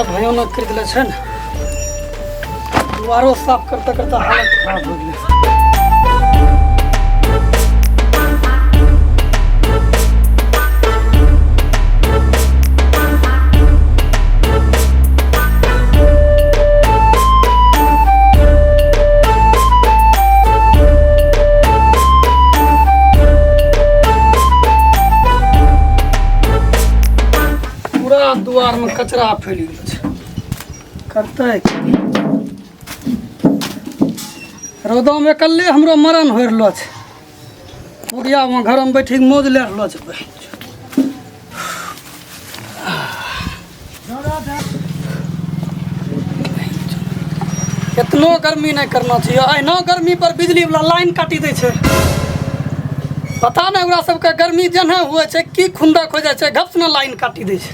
भयानक कर दिले छै ने, दुआरो साफ करते करते हालत खराब हो गेलै। पूरा दुआर में कचरा फैल गेल छै, करते रौदा में कल्ले हमरो मरण हो रहलो छै। बुढ़िया वहाँ घर में बैठी मौज ले रहलो छै। कितनो गर्मी नहीं करना चाहिए, अहिना गर्मी पर बिजली वाला लाइन काटी दै छै। पता नहीं ओकरा सबके गर्मी जन्हे हुए छै की खुंदक हो जाए छै, घप्स न लाइन काटी दै छै।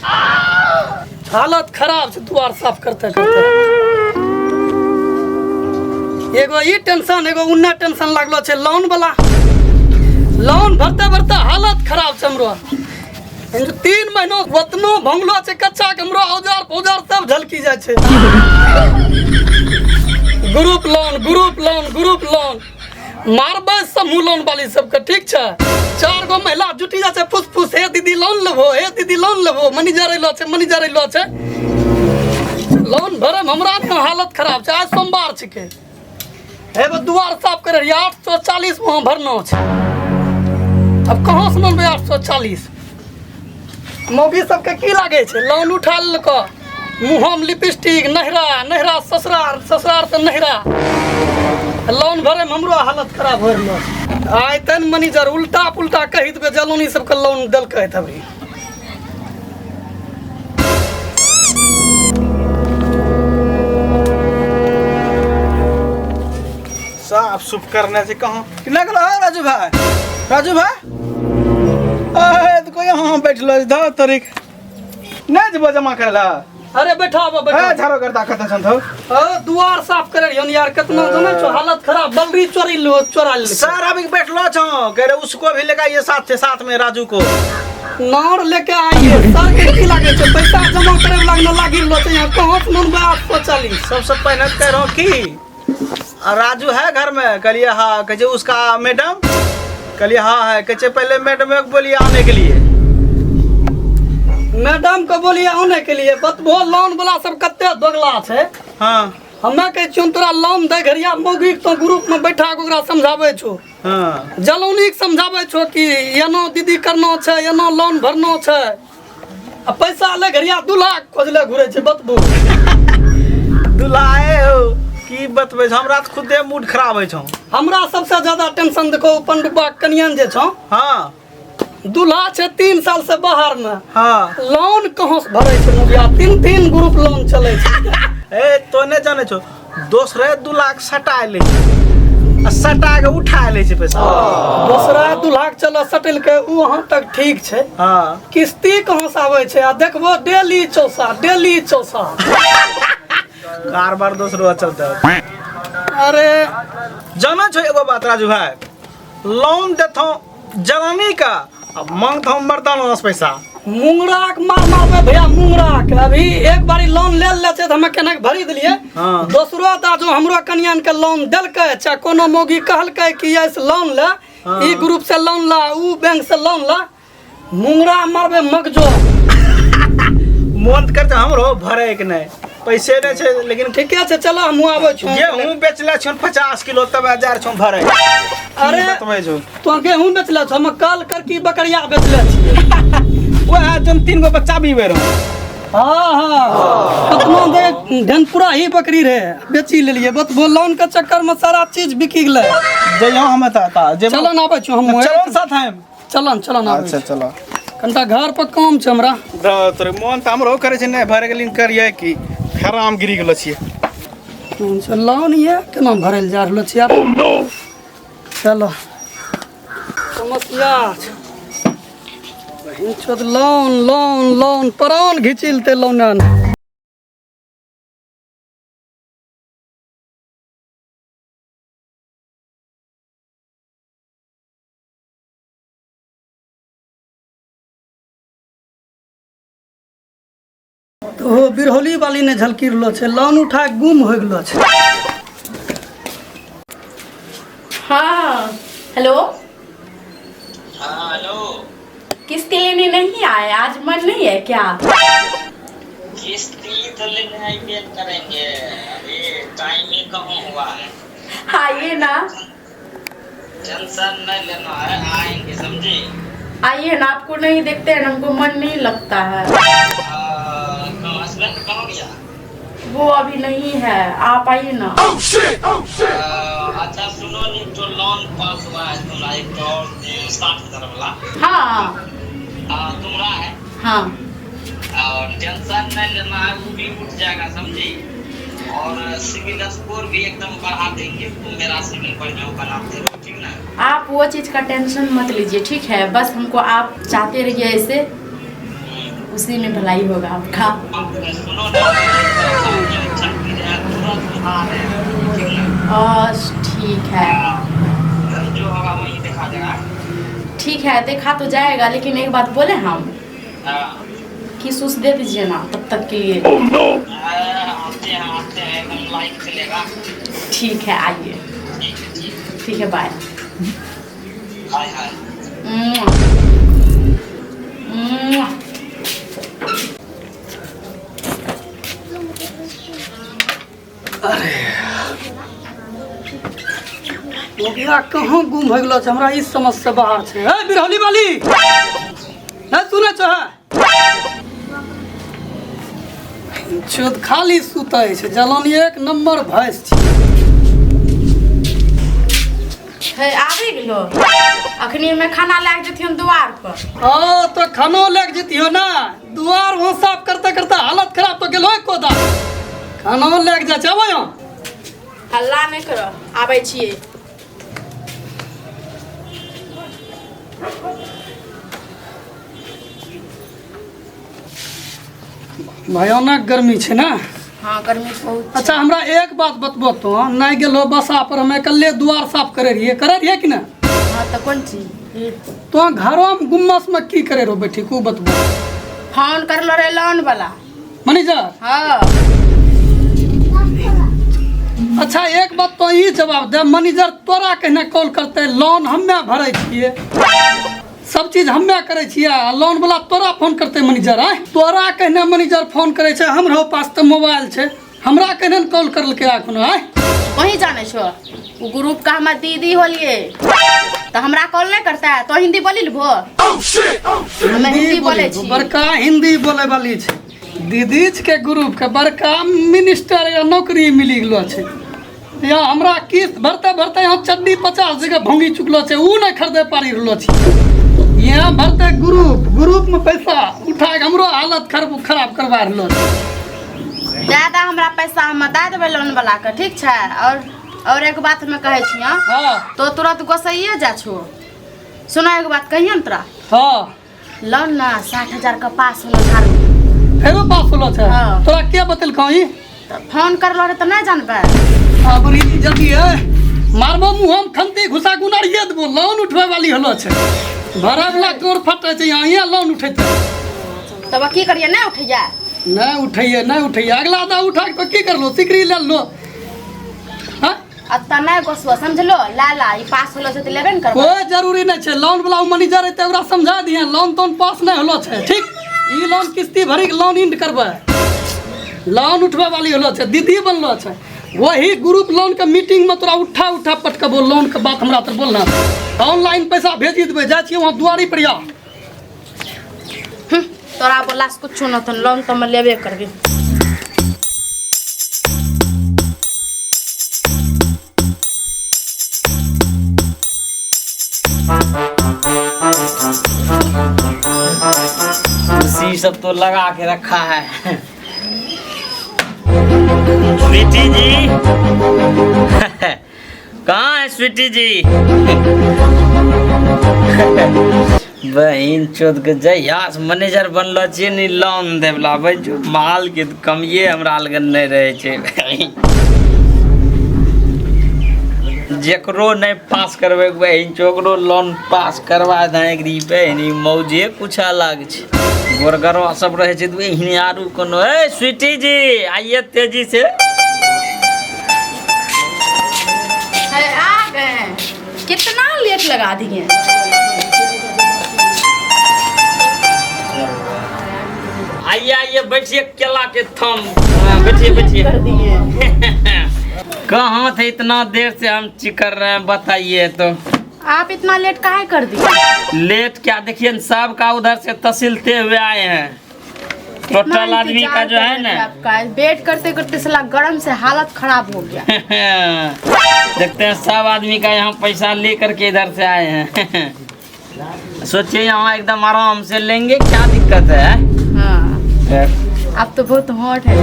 हालत खराब छै द्वार साफ करते करते। एगो ई टेंशन, एगो उन्ने टेंशन लागलो छै लोन वाला। लोन भरते भरते हालत खराब छै हमरो। 3 महीना ओतनो भंगलो छै कच्चा के हमरो औजार औजार सब झलकी जाए छै। Group loan group loan group loan मारबे समूह लोन वाली सबके, ठीक छै। 4 गो महिला जुटी जाए छै फुस फुस, हे दीदी लोन लेबो, हे दीदी लोन लेबो। मैनेजर अइलो छै, मैनेजर अइलो छै। लोन भरे में हमरा ने हालत खराब छै। आज सोमवार छिके, हे बे दुआर साफ करे 840 वहाँ भरना छै। अब कहाँ से मनबे 840? मौगी सबके की लागे छै, लोन उठा लेलको, मुँह में लिपस्टिक, नहरा नहरा ससुरार, ससुरार से नहरा। लोन भरे में हमरो हालत खराब हो रहलो। आइ तन मैनेजर उल्टा पुल्टा कहि देबे जलोनी सबके लोन देलकै तभी। साफ सुफ करने से कहाँ कितना गलो है राजू भाई? राजू भाई तो कोई यहाँ बैठलो इधर तरीक नहीं जब जमा करला। अरे बैठा बैठा झाड़ो करता कत छन दुआर साफ करे यार कितना जाने छो, हालत खराब। बलरी चोरा ले सर अभी बैठलो छो, कह रहे उसको भी लेकर ये साथ में राजू को नार लेके आइए। सर के की लागे छै, पैसा जमा करे लागनो लागिलो छै। यहाँ कहां से मनबे 840? सबसे पहले कह रहा हूँ कि राजू है घर में? कहलिए हाँ। कहे उसका मैडम? कहलिए हाँ है। कहे पहले मैडम को बोलिए आने के लिए। मैडम को बोलिए आने के लिए। बतबो लोन वाला सब कते दोगला छै। हाँ हमें कहे छियो तोरा लोन दे घरिया मौगी तो ग्रुप में बैठा के ओकरा समझाबै छो। हाँ जलौनी के समझाबै छो कि एनो दीदी करना छै, एनो लोन भरना छै। आ पैसा ले घरिया दूल्हा खोजले घुरे छै। बतबो दुलाए हो की बतबे छ, हमरा तो खुदे मूड खराब है छ। हमरा सबसे ज्यादा टेंशन देखो पंडुबा कनियन जे छ। हाँ दूल्हा छै 3 साल से बाहर में। हाँ लोन कहाँ से भरे छै मुखिया? 3 ग्रुप लोन चले छै। ए तो ने जाने छो, दोसरे दूल्हा के सटा ले, सटा के उठा ले छै पैसा। दोसरा दूल्हा के चलो सटल के वहां तक ठीक छै। हाँ किस्ती कहाँ से आवे छै? आ देखबो डेली चौसा कारबार दोसरो चलते। अरे जाना छो एगो बात राजू भाई, लोन देथो जवानी का, अब मांगथो मर्दाना से पैसा। मुंगरा के मारबे भैया मुंगरा के। अभी एक बारी लोन ले छै तो हमें केना भरी दिलिए। हाँ दोसरो दा जो हमरो कनियन के लोन देलकै, चाहे कोनो मौगी कहलकै कि ऐसे लोन ले, ई ग्रुप से लोन ला, ऊ बैंक से लोन ला, मुंगरा मारबे मगजो। मन करते हमरो भरे के नहीं। पैसे नहीं छे लेकिन ठीके छै चलो हम आबै छु गेहूं बेचले छन 50 किलो तब 1000 छौ भरे। अरे बतबै छौ तो गेहूं बेचले छ हम काल करकी बकरिया बेचले छी। ओए जन 3 गो बच्चा भी हुए रहो। हाँ कितना दे धनपुरा ही बकरी रहे बेची लेलिए बतबो लोन के चक्कर में सारा चीज बिकी गेलै। जइयो हम ता जे चलो ना आबै छु हम चलो साथ हम चलो ना अच्छा चलो कनटा घर पर काम छै हमरा। तोरे मन त हमरो करे छै नै भरे गेलिन करिए कि खराम गिरी गेलो छिए। लोन ये केना भरल जा रहलो छी यार। चलो समस्या छै बहिन चोद लोन लोन लोन प्राण घिचिलते लोनन। तो बिरहोली वाली ने झलकी रहलो छै लोन उठा के गुम हो गेलो छै। हाँ हेलो। हाँ हेलो। किस्ती लेने नहीं आए आज मन नहीं है क्या? किस्ती तो लेने आएंगे करेंगे अभी टाइम ही कहाँ हुआ है। आइए ना। टेंशन नहीं लेना है आएंगे समझे। आइए ना आपको नहीं देखते हैं हमको मन नहीं लगता है। हस्बैंड कहाँ गया? वो अभी नहीं है आप आइए ना। अच्छा सुनो नहीं जो लोन पास हुआ है तुम्हारा एक तो 60,000 वाला। हाँ तुम्हारा है। हाँ और टेंशन नहीं लेना है वो भी उठ जाएगा समझी। और सिविल स्कोर भी एकदम बढ़ा देंगे तुम मेरा सिविल बढ़िया बनाते हो ठीक ना। आप वो चीज का टेंशन मत लीजिए ठीक है बस हमको आप चाहते रहिए ऐसे उसी में भलाई होगा आपका। सुनो ना ठीक है जो होगा वही देखा जाएगा। ठीक है देखा तो जाएगा लेकिन एक बात बोले हम किस उस दे दीजिए ना तब तक के लिए। आते हैं एकदम लाइक चलेगा। ठीक है आइए। ठीक है बाय। हाय हाय। लोगिया कहाँ गुम हो गेलो छै हमरा इस समझ से बाहर छै। ए बिरहोली वाली है सुने छ चोद खाली सुतै छै जलन एक नंबर भैंस छै। है आबि गेलो अखनी में खाना लाग जथिन द्वार पर। ओ तो खानो लेके जतियो ना दुआर वहाँ साफ करते करते हालत खराब तो गेलो कोदा खानो लेके जा चबो यहाँ। हल्ला नहीं करो आबै छियै। भयानक गर्मी छै ना। हाँ गर्मी बहुत। अच्छा हमरा एक बात बतबो तो नहीं गेलो बसा पर हमें कल्ले दुआर साफ करे रहिए कि ना। हाँ तो कौन चीज तो घरों में गुम्मस में की करे रो बैठी को बतबो। फोन कर लो रे लोन वाला मैनेजर। हाँ अच्छा एक बात तो ये जवाब दे मैनेजर तोरा कहने कॉल करते लोन हमे भरे छिए सब चीज हमे करे छिए लोन वाला तोरा फोन करते मैनेजर है तोरा कहने मैनेजर फोन करे छे हमरो पास तो मोबाइल छे हमरा कहने कॉल करलके अखनो है। वही जाने छो वो ग्रुप का हमार दीदी होलिए तो हमरा कॉल नहीं करता है तो हिंदी बोली लबो। हमें हिंदी बोले छी बड़का हिंदी बोले वाली छे दीदी के ग्रुप के बड़का मिनिस्टर या नौकरी मिली गेलो छे। या हमरा किस्त भरते भरते यहाँ चड्डी 50 जगह भोंगी चुकलो छे ऊ नहीं खरीदे पारी रहलो छे। यहाँ भरते ग्रुप में पैसा उठा के हमरो हालत खराब करवा रहलो छे। ज्यादा हमरा पैसा हम दे देबै लोन वाला के ठीक छै। और एक बात हमें कहे छी हाँ तो तुरंत गोसाइए जा छो। सुना एक बात कहिए न तोरा हाँ लोन ना 60,000 का पास होलो थारू फेरो पास होलो छे। हाँ। तोरा के बतेलको ई तो फोन करलो रे तो नहीं जानबे। आ बड़ी जल्दी है मारबो मुंह हम खंती घुसा गुनारिए देबो लोन उठवे वाली होलो छे भरा वाला तोर फटे छे यहाँ लोन उठेते तब की करिए नहीं उठैया नहीं उठैए अगला दा उठा के तो की करलो सिकरी ले लो। हाँ अत्ता नहीं गोसवा समझलो ला ई पास होलो से तो लेबे न करबो। कोई जरूरी नहीं छे लोन वाला मैनेजर है ओकरा समझा दिए लोन तोन पास नहीं होलो छे ठीक ई लोन किस्ती भरी के लोन इंड करबे लोन उठवा वाली होलो छै, दीदी बनलो छै। वही ग्रुप लोन के मीटिंग में तोरा उठा उठा पटकबो लोन के बात हमरा तर बोलना। ऑनलाइन पैसा भेजी देबै, जाइ छियै वहाँ दुआरी पर या। तोरा बोला से कुछ न तो लोन तो मैं लेबे करबी। कुर्सी सब तो लगा के रखा है। स्वीटी जी कहाँ है स्वीटी जी? बहन चोद के जहिया मैनेजर बनलो छियै नी लोन देवला बहन चोद माल के कमिए हमरा लगन नहीं रहे छै। जेकरो नहीं पास करबे बहन चोकरो लोन पास करवा देंगे बहन मौजे कुछ अलग छै। गोरगरवा सब रहे छै बहन आरू कोनो। ए स्वीटी जी आइए तेजी से। आ गए, कितना लेट लगा दिए। आइए आइए बैठिए केला के थम। बैठिए बैठिए। कर दिए। कहाँ थे इतना देर से हम चिकर रहे हैं बताइए तो। आप इतना लेट काहे कर दिए? लेट क्या देखिए न, सब का उधर से तहसीलते हुए आए हैं। टोटल आदमी का जो है ना आपका वेट करते करते साला गर्म से हालत खराब हो गया। देखते हैं सब आदमी का यहाँ पैसा लेकर के इधर से आए हैं। सोचिए यहाँ एकदम आराम से लेंगे, क्या दिक्कत है? हाँ अब तो बहुत हॉट है।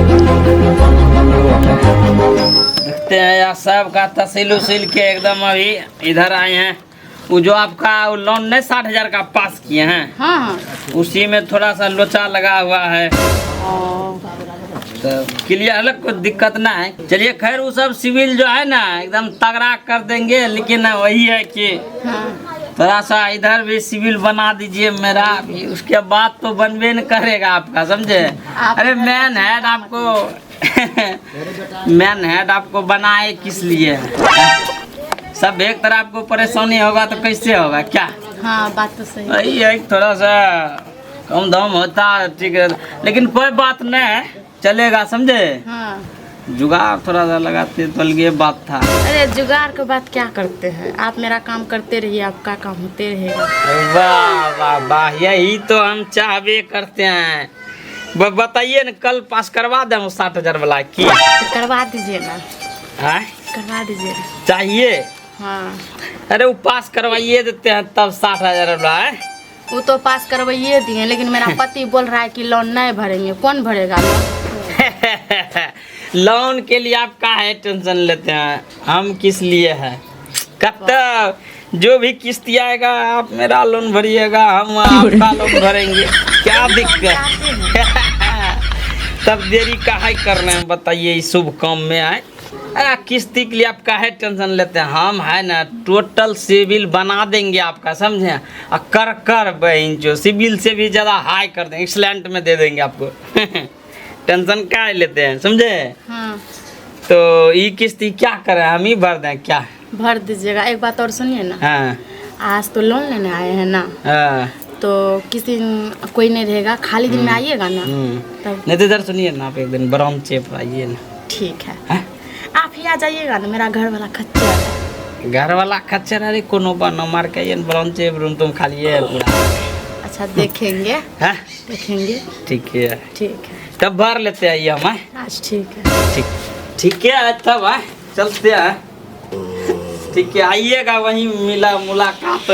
देखते हैं यार सब का तहसील उसील के एकदम अभी इधर आए हैं। वो जो आपका लोन नहीं 60,000 का पास किए हैं, हाँ उसी में थोड़ा सा लोचा लगा हुआ है तो क्लियर अलग कुछ दिक्कत ना है। चलिए खैर वो सब सिविल जो है ना एकदम तगड़ा कर देंगे, लेकिन वही है कि थोड़ा सा इधर भी सिविल बना दीजिए मेरा भी, उसके बाद तो बनबे न करेगा आपका, समझे? अरे मैन हेड आपको मैन हेड आपको बनाए किस लिए? सब एक तरह आपको परेशानी होगा तो कैसे होगा क्या? हाँ बात तो सही। वही है थोड़ा सा कम दाम होता ठीक है, लेकिन कोई बात नहीं है, चलेगा, समझे? हाँ जुगाड़ थोड़ा सा लगाते तो अलग बात था। अरे जुगाड़ के बात क्या करते हैं, आप मेरा काम करते रहिए, आपका काम होते रहेगा। वाह वाह वाह, यही तो हम चाहबे करते हैं। बताइए न, कल पास करवा दें 60,000 वाला की? तो करवा दीजिए ना। है करवा दीजिए। चाहिए? हाँ अरे वो पास करवाइए देते हैं तब 60,000 वाला है। वो तो पास करवाइए दिए, लेकिन मेरा पति बोल रहा है कि लोन नहीं भरेंगे। कौन भरेगा लोन? लोन के लिए आप काहे टेंशन लेते हैं, हम किस लिए है? कब जो भी किस्त आएगा आप मेरा लोन भरिएगा, हम आपका लोन भरेंगे, क्या दिक्कत? तब देरी काहे कर रहे हैं बताइए, इस शुभ काम में आए। किस्ती के लिए आप काहे टेंशन लेते हैं, हम है ना टोटल सिविल बना देंगे आपका, समझे? कर कर बहन जो सिविल से भी ज़्यादा हाई कर देंगे, एक्सलेंट में दे देंगे आपको। टेंशन क्या लेते हैं, समझे? हाँ तो ये किस्ती क्या करें, हम ही भर दें क्या? भर दीजिएगा। एक बात और सुनिए ना, हाँ आज तो लोन लेने आए हैं ना, हाँ तो किसी दिन कोई नहीं रहेगा, खाली दिन में आइएगा ना तब। नहीं तो इधर सुनिए ना, आप एक दिन ब्राउन चेप आइए ना। ठीक है हाँ? आप ही आ जाइएगा ना, मेरा घर वाला खच्चर है। घर वाला खच्चर? अरे कोनो बनो मार के ये ब्राउन चेप रूम तुम खाली है पूरा। अच्छा देखेंगे। हाँ देखेंगे। ठीक है, ठीक है तब भर लेते आइए हम। आज ठीक है। ठीक ठीक है तब चलते हैं। ठीक है आइएगा, वहीं मिला मुलाकात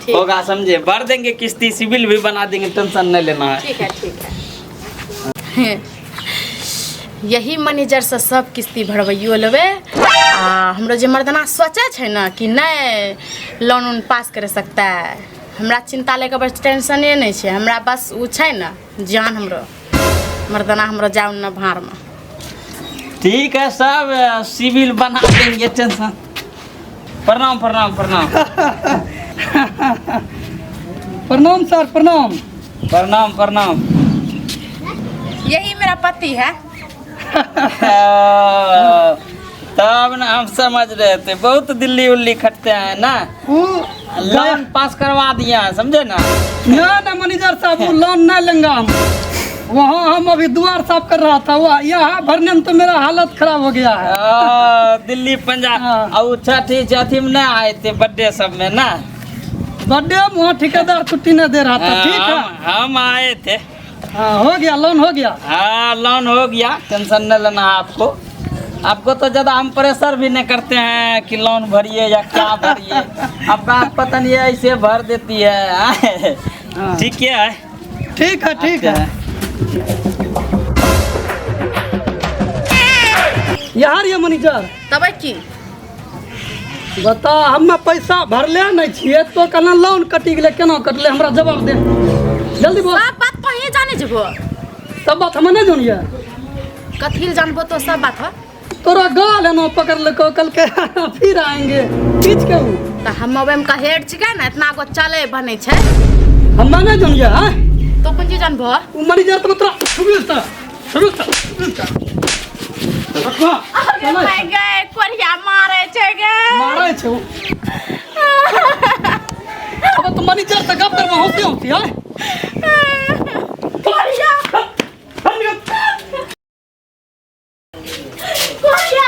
होगा, समझे? भर देंगे किस्ती, सिविल भी बना देंगे, टेंशन नहीं लेना है। ठीक है ठीक है। यही मैनेजर से सब किस्ती भरवाइयो लेबे। हमरो जे मर्दना सोचे छै ना कि नहीं लोन उन पास कर सकता है, हमरा चिंता लेके बस टेंशने नहीं छै, हमरा बस उ छै ना जान हमरो मर्दना हमरो जाओ ना भार में। ठीक है सब सिविल बना देंगे, टेंशन। प्रणाम प्रणाम प्रणाम। प्रणाम सर, प्रणाम प्रणाम प्रणाम। यही मेरा पति है। तब ना हम समझ रहे थे, बहुत दिल्ली उल्ली खटते हैं ना, लोन पास करवा दिया है, समझे ना? ना मैनेजर साहब वो लोन नहीं लेंगे हम। वहाँ हम अभी द्वार साफ कर रहा था, वहाँ यहाँ भरने में तो मेरा हालत खराब हो गया है। दिल्ली पंजाब हाँ। और छठी छठी में ना आए थे बर्थडे सब में ना? बर्थडे में वहाँ ठेकेदार छुट्टी नहीं दे रहा था। ठीक है, हम आए थे। हाँ हो गया, लोन हो गया। हाँ लोन हो गया, टेंशन नहीं लेना आपको। आपको तो ज़्यादा हम प्रेशर भी नहीं करते हैं कि लोन भरिए या क्या भरिए। आपका पता नहीं है, ऐसे भर देती है। हाँ। ठीक है, ठीक है, ठीक है। यार ये मैनेजर तब की बता, हमें पैसा भरले नहीं छिए तो कहना लोन कटी गए, केना कटले हमरा जवाब दे, जल्दी बोल। सब बात कहीं जाने जेबो, सब बात हमें नहीं जानिए। कथी ले जानबो तो सब बात हो। तोरा गाल है ना पकड़ ले कल के फिर आएंगे खींच के ऊ। तो हम में का हेड छिकै ना, इतना गो चले बने छै, हमें नहीं जानिए। हाँ तो कौन चीज जानबो। उ मैनेजर तो तोरा शुरू रखवा मैं गए कोरिया मारे छै गे, मारे छे उ। अब तो मैनेजर से गप कर होती है। कोरिया कोरिया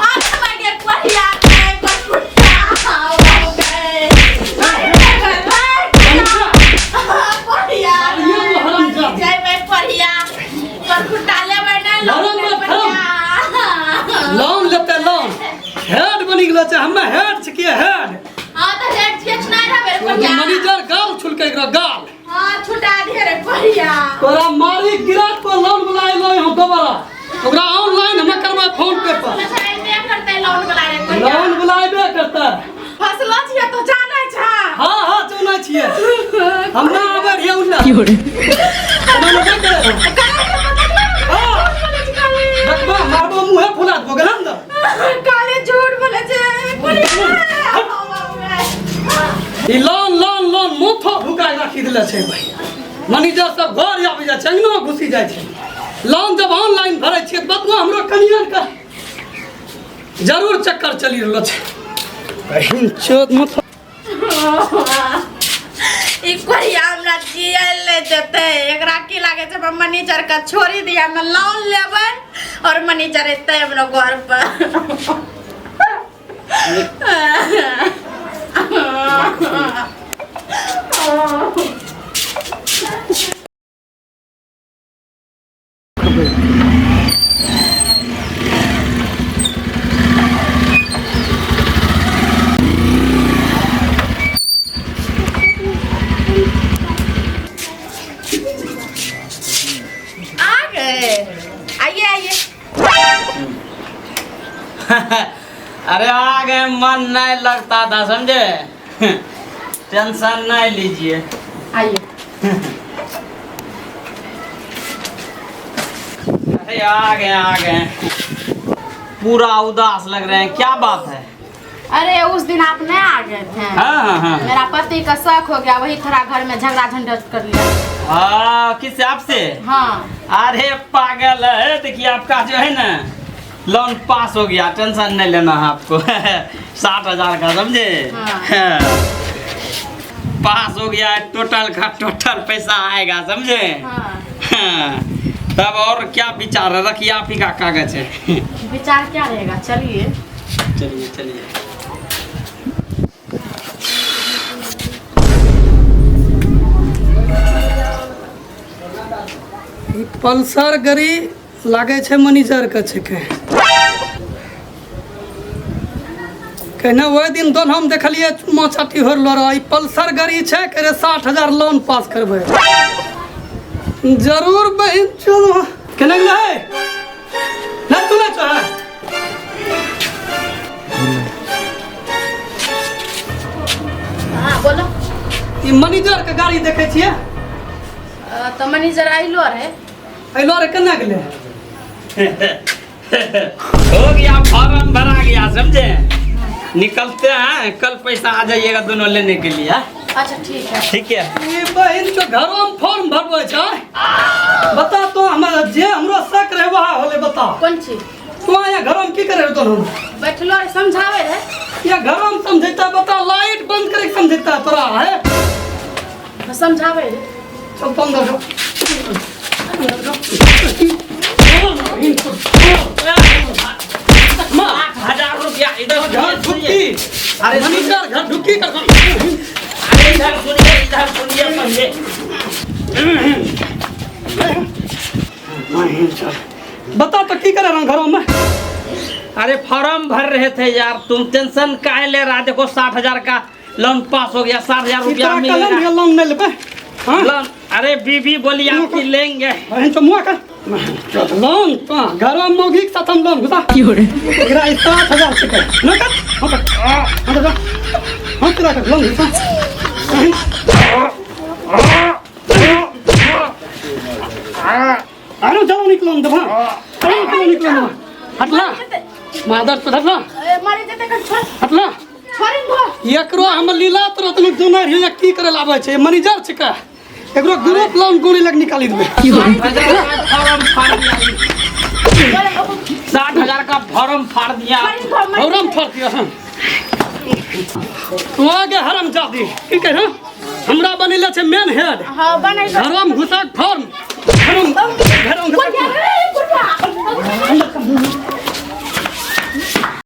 आज मैं गए कोरिया के कुत्ता हो गए कोरिया जय मैं कोरिया पर कुत्ता ले बैठा लोन लेते लोन हेड बनी गेलो छै, हमें हेड छिके हेड। हां तो हेड छेच नहीं रहबे कोरिया, मैनेजर गाल छुलके एकरा गाल। हां छुटा दे रे कोरिया। तोरा मारी गिरा को लोन बुलाए लो हम दोबारा, ओकरा ऑनलाइन हमें करवा फोन पे पर नहीं करते लोन वाला रे कोरिया, लोन बुलाएबे करता। फसलो छिए तो जाने छ। हां हां जाना छिए, हम ना आबे रे उल्ला की हो रे हम ना करे। देखबा मारबो मुंहे फुला दबो गलन द काले झूठ बोले छे कोरिया। ई लोन लोन लोन मुठो ढुकाय राखी देले छै भाई। मैनेजर सब घर आबि जाय छै, अंगना घुसी जाय छै। लोन जब ऑनलाइन भरै छियै त बतवा हमरो कनियन का जरूर चक्कर चली रहलो छै। बहिन चोद मुठो ई कोरिया हमरा जियल ले देते, एकरा की लागे छै हम मैनेजर का छोड़ी दिया, हम लोन लेबै और मैनेजर एते हमरा घर पर। आ गए, आइए आइए। अरे आ गए, मन नहीं लगता था समझे। टेंशन नहीं लीजिए। आइए अरे आ गए। पूरा उदास लग रहे हैं, क्या बात है? अरे उस दिन आप नहीं आ गए थे, हाँ। मेरा पति का शक हो गया, वही थोड़ा घर में झगड़ा झंझट कर लिया। किससे? आपसे? हाँ अरे पागल है, देखिए आपका जो है ना लोन पास हो गया, टेंशन नहीं लेना है आपको। 60,000 का समझे। हाँ। पास हो गया, टोटल का टोटल पैसा आएगा समझे। हाँ। तब और क्या विचार है, रखिए आप ही का कागज है। विचार क्या रहेगा, चलिए चलिए। ई पल्सर गाड़ी लागे छै मैनेजर के छिके। कहने वही दिन दोन हम देखलिए चुम्मा चाटी हो रहा, ई पल्सर गाड़ी छै करे 60,000 लोन पास करबे जरूर। बहन चलो केने गेलै ना तू ना चाह। हाँ बोलो। ई मैनेजर के गाड़ी देखे छिए, तो मैनेजर आइलो रहे। अइलो रे केना गेलै? हो गया, फॉर्म भरा गया समझे। निकलते हैं, कल पैसा आ जाइएगा दोनों लेने के लिए। अच्छा ठीक है। ठीक है। ई बहन जो घरों में फॉर्म भरबै छै, बता तो हमरा जे हमरो शक रहे वहा होले। बता कौन चीज? तू यहाँ घरों में की करे तो बैठलो रहे, समझावे रहे। या घरों में समझता। बता लाइट बंद करे समझता तोरा है, समझावे रहे। सब बंद हो। हजार रुपया इधर घर ढुकी अरे मैनेजर घर ढुकी कर अरे इधर सुनिए पहले बता तो की करे रहा घरों में अरे फॉर्म भर रहे थे यार तुम टेंशन काहे ले रहा देखो 60,000 का लोन पास हो गया 60,000 रुपया मिल कलम गया लोन नहीं लेबे हाँ लोन अरे बीबी बोली आपकी लेंगे बहन तो मुआ कर लोन तो घरों में मौगी के साथ हम लोन घुसा तेरा 60,000 से कर न कर हाँ कर हाँ कर हाँ तेरा कर लोन घुसा अरे चलो निकलो दबा अरे चलो निकलो दबा हटला मादर तो हटला मारे जते कर छोड़ हटला छोड़ी को एकरो हम लीला तुरंत नु जोनर हिया की करे लावे छै मैनेजर छै का एकरो ग्रुप लोन गोली लग निकाली देबे फॉर्म फाड़ दिया 60,000 का फॉर्म फाड़ दिया हरम फर दिया हम तू आगे हरम जादी की कह हमरा बनेले छै मेन हेड हां बनाई घरम घुसा फॉर्म